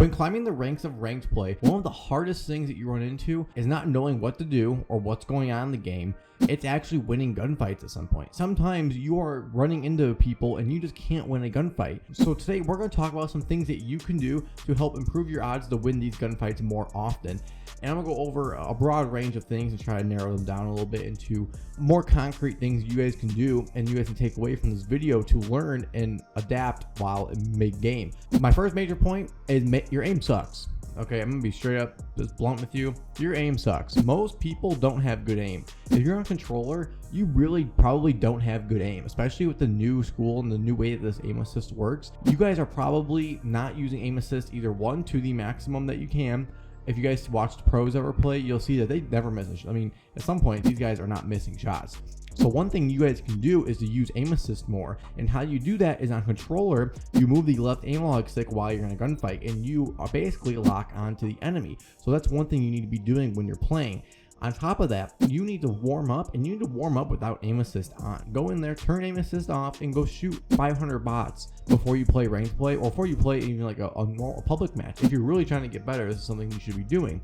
When climbing the ranks of ranked play, one of the hardest things that you run into is not knowing what to do or what's going on in the game. It's actually winning gunfights at some point. Sometimes you are running into people and you just can't win a gunfight. So today we're going to talk about some things that you can do to help improve your odds to win these gunfights more often. And I'm going to go over a broad range of things and try to narrow them down a little bit into more concrete things you guys can do and you guys can take away from this video to learn and adapt while in mid-game. My first major point is your aim sucks. Okay, I'm gonna be straight up just blunt with you. Your aim sucks. Most people don't have good aim. If you're on controller, you really probably don't have good aim, especially with the new school and the new way that this aim assist works. You guys are probably not using aim assist either one to the maximum that you can. If you guys watched pros ever play, you'll see that they never miss a shot. I mean, at some point, these guys are not missing shots. So one thing you guys can do is to use aim assist more. And how you do that is on controller, you move the left analog stick while you're in a gunfight and you are basically lock onto the enemy. So that's one thing you need to be doing when you're playing. On top of that, you need to warm up, and you need to warm up without aim assist on. Go in there, turn aim assist off, and go shoot 500 bots before you play ranked play or before you play even like a normal public match. If you're really trying to get better, this is something you should be doing.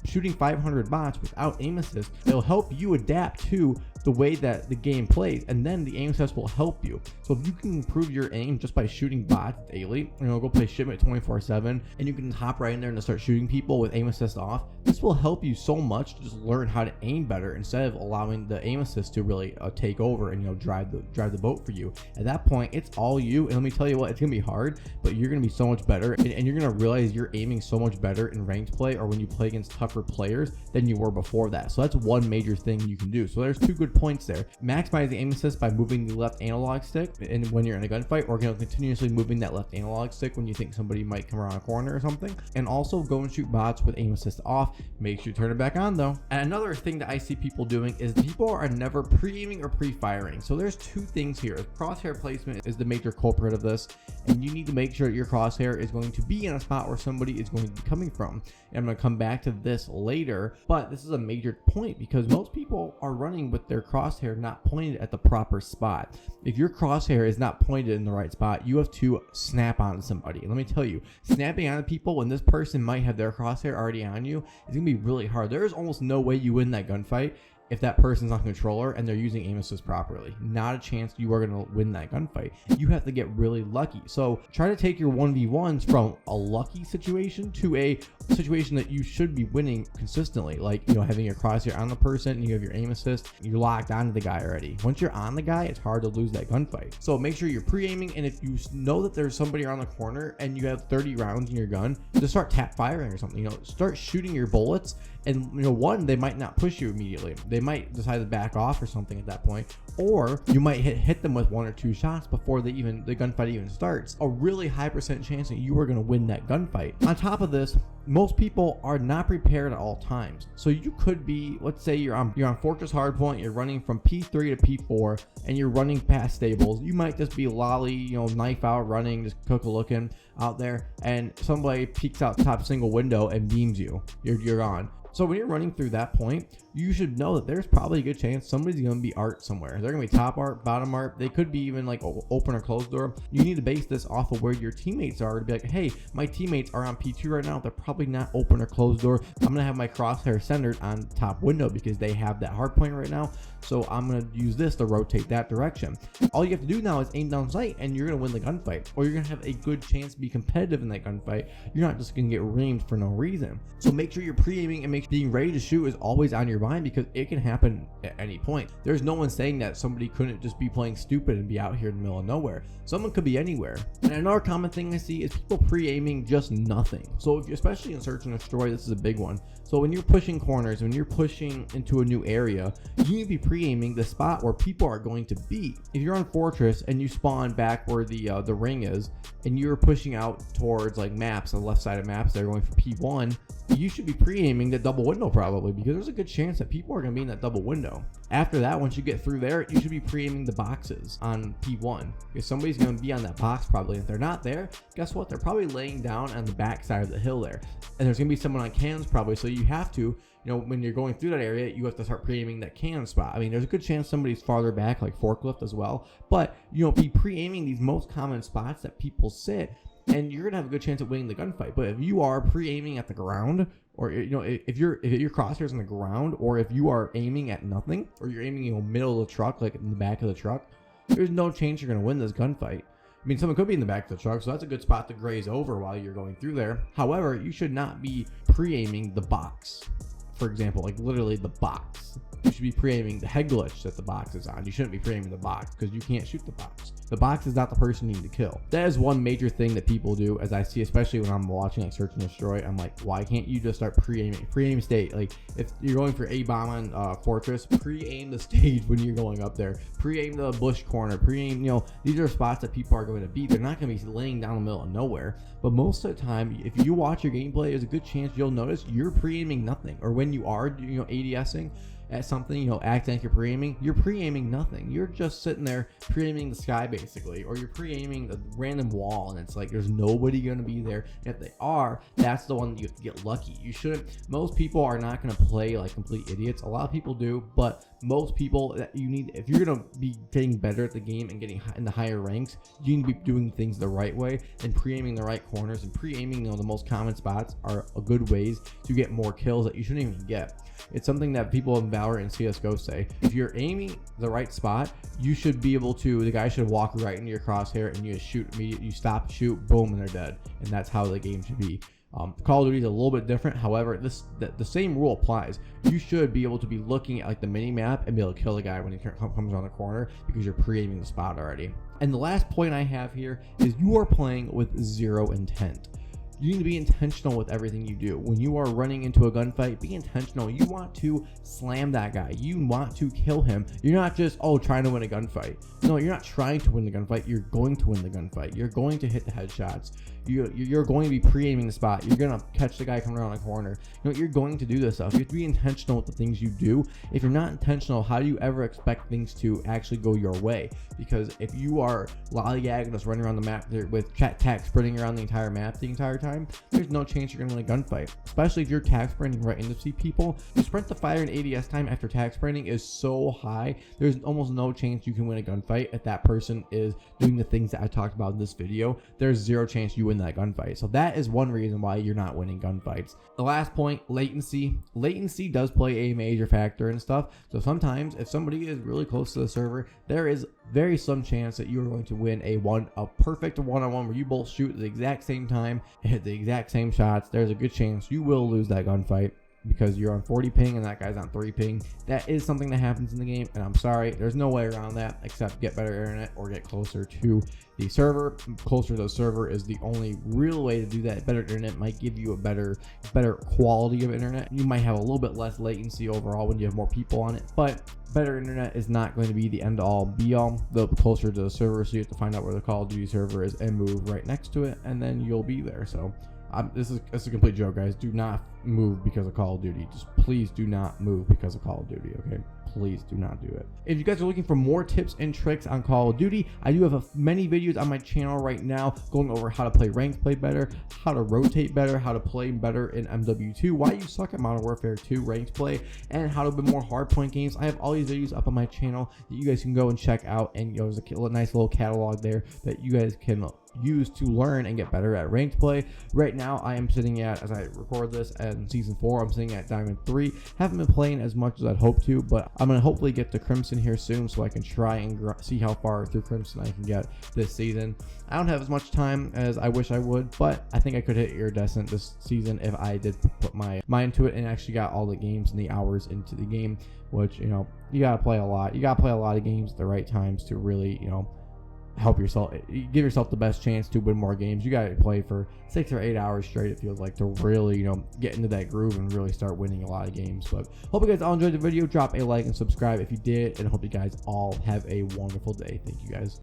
Shooting 500 bots without aim assist, it'll help you adapt to the way that the game plays, and then the aim assist will help you. So if you can improve your aim just by shooting bots daily, go play shipment 24/7, and you can hop right in there and start shooting people with aim assist off. This will help you so much to just learn how to aim better instead of allowing the aim assist to really take over and drive the boat for you. At that point, it's all you. And let me tell you what, it's gonna be hard, but you're gonna be so much better, and you're gonna realize you're aiming so much better in ranked play or when you play against tougher players than you were before that. So that's one major thing you can do. So there's two good points there. Maximize the aim assist by moving the left analog stick and when you're in a gunfight, or continuously moving that left analog stick when you think somebody might come around a corner or something. And also go and shoot bots with aim assist off. Make sure you turn it back on though. And another thing that I see people doing is people are never pre-aiming or pre-firing. So there's two things here. Crosshair placement is the major culprit of this, and you need to make sure that your crosshair is going to be in a spot where somebody is going to be coming from. And I'm going to come back to this later, but this is a major point because most people are running with their crosshair not pointed at the proper spot. If your crosshair is not pointed in the right spot, you have to snap on somebody. And let me tell you, snapping on people when this person might have their crosshair already on you is going to be really hard. There is almost no way you win that gunfight if that person's on controller and they're using aim assist properly. Not a chance you are going to win that gunfight. You have to get really lucky. So try to take your 1v1s from a lucky situation to a situation that you should be winning consistently, like having your crosshair on the person and you have your aim assist, you're locked onto the guy already. Once you're on the guy, it's hard to lose that gunfight. So make sure you're pre-aiming, and if you know that there's somebody around the corner and you have 30 rounds in your gun, just start tap firing or something. Start shooting your bullets, and one, they might not push you immediately. They might decide to back off or something at that point, or you might hit them with 1 or 2 shots before the gunfight even starts. A really high percent chance that you are going to win that gunfight. On top of this, most people are not prepared at all times. So you could be, let's say you're on Fortress Hardpoint, you're running from P3 to P4, and you're running past stables. You might just be lolly, knife out running, just cook-a-looking out there, and somebody peeks out top single window and beams you. You're gone. So when you're running through that point, you should know that there's probably a good chance somebody's going to be art somewhere. They're going to be top art, bottom art. They could be even like open or closed door. You need to base this off of where your teammates are to be like, hey, my teammates are on P2 right now. They're probably not open or closed door. I'm going to have my crosshair centered on top window because they have that hard point right now. So I'm going to use this to rotate that direction. All you have to do now is aim down sight and you're going to win the gunfight, or you're going to have a good chance to be competitive in that gunfight. You're not just going to get reamed for no reason. So make sure you're pre-aiming, and being ready to shoot is always on your mind because it can happen at any point. There's no one saying that somebody couldn't just be playing stupid and be out here in the middle of nowhere. Someone could be anywhere. And another common thing I see is people pre-aiming just nothing. So especially in search and destroy, this is a big one. So when you're pushing corners, when you're pushing into a new area, you need to be pre-aiming the spot where people are going to be. If you're on Fortress and you spawn back where the ring is, and you're pushing out towards like maps, on the left side of maps, they're going for P1, you should be pre-aiming the double window probably, because there's a good chance that people are going to be in that double window. After that, once you get through there, you should be pre-aiming the boxes on P1, because somebody's going to be on that box probably. If they're not there, guess what? They're probably laying down on the back side of the hill there, and there's going to be someone on cans probably. So you have to, when you're going through that area, you have to start pre-aiming that can spot. I mean, there's a good chance somebody's farther back, like forklift as well, but be pre-aiming these most common spots that people sit, and you're gonna have a good chance at winning the gunfight. But if you are pre-aiming at the ground, or if your crosshairs on the ground, or if you are aiming at nothing, or you're aiming middle of the truck, like in the back of the truck, there's no chance you're gonna win this gunfight. I mean, someone could be in the back of the truck, so that's a good spot to graze over while you're going through there. However, you should not be pre-aiming the box. For example, like literally the box. You should be pre-aiming the head glitch that the box is on. You shouldn't be pre-aiming the box because you can't shoot the box. The box is not the person you need to kill. That is one major thing that people do, as I see, especially when I'm watching like Search and Destroy. I'm like, why can't you just start pre-aiming? Pre-aim state. Like if you're going for a bomb on Fortress, pre-aim the stage when you're going up there. Pre-aim the bush corner. Pre-aim, these are spots that people are going to beat. They're not going to be laying down the middle of nowhere. But most of the time, if you watch your gameplay, there's a good chance you'll notice you're pre-aiming nothing. Or when you are, ADSing at something, acting like you're pre-aiming nothing. You're just sitting there pre-aiming the sky basically, or you're pre-aiming a random wall, and it's like there's nobody gonna be there. And if they are, that's the one that you have to get lucky. You shouldn't. Most people are not gonna play like complete idiots. A lot of people do, but most people that you need, if you're gonna be getting better at the game and getting in the higher ranks, you need to be doing things the right way and pre-aiming the right corners, and pre-aiming the most common spots are a good ways to get more kills that you shouldn't even get. It's something that people in Valorant and CSGO say. If you're aiming the right spot, you should be able to, the guy should walk right into your crosshair and you just shoot immediately. You stop, shoot, boom, and they're dead. And that's how the game should be. Call of Duty is a little bit different. However, the same rule applies. You should be able to be looking at like the mini map and be able to kill the guy when he comes around the corner because you're pre-aiming the spot already. And the last point I have here is you are playing with zero intent. You need to be intentional with everything you do. When you are running into a gunfight, be intentional. You want to slam that guy. You want to kill him. You're not just, trying to win a gunfight. No, you're not trying to win the gunfight. You're going to win the gunfight. You're going to hit the headshots. You're going to be pre-aiming the spot. You're going to catch the guy coming around the corner. You're going to do this stuff. You have to be intentional with the things you do. If you're not intentional, how do you ever expect things to actually go your way? Because if you are lollygagging, just running around the map with tac sprinting around the entire map the entire time, there's no chance you're going to win a gunfight. Especially if you're tac sprinting right into see people. The sprint to fire and ADS time after tac sprinting is so high, there's almost no chance you can win a gunfight if that person is doing the things that I talked about in this video. There's zero chance you win that gunfight. So that is one reason why you're not winning gunfights. The last point, latency. Latency does play a major factor and stuff. So sometimes if somebody is really close to the server, there is very slim chance that you're going to win a perfect one-on-one where you both shoot at the exact same time, hit the exact same shots. There's a good chance you will lose that gunfight because you're on 40 ping and that guy's on 3 ping. That is something that happens in the game, and I'm sorry, there's no way around that except get better internet or get closer to the server. Closer to the server is the only real way to do that. Better internet might give you a better quality of internet. You might have a little bit less latency overall when you have more people on it, but better internet is not going to be the end all be all. The closer to the server, so you have to find out where the Call of Duty server is and move right next to it, and then you'll be there. So this is a complete joke, guys. Do not move because of Call of Duty. Just please do not move because of Call of Duty, okay? Please do not do it. If you guys are looking for more tips and tricks on Call of Duty, I do have many videos on my channel right now going over how to play ranked play better, how to rotate better, how to play better in MW2, why you suck at Modern Warfare 2 ranked play, and how to be more hardpoint games. I have all these videos up on my channel that you guys can go and check out, and there's a nice little catalog there that you guys can use to learn and get better at ranked play. Right now I am sitting at, as I record this, in season 4 I'm sitting at Diamond 3. Haven't been playing as much as I'd hope to, but I'm gonna hopefully get to Crimson here soon so I can try and see how far through Crimson I can get this season. I don't have as much time as I wish I would, but I think I could hit Iridescent this season if I did put my mind to it and actually got all the games and the hours into the game, which, you gotta play a lot. You gotta play a lot of games at the right times to really, help yourself, give yourself the best chance to win more games. You got to play for 6 or 8 hours straight, it feels like, to really, get into that groove and really start winning a lot of games. But hope you guys all enjoyed the video. Drop a like and subscribe if you did, and I hope you guys all have a wonderful day. Thank you guys.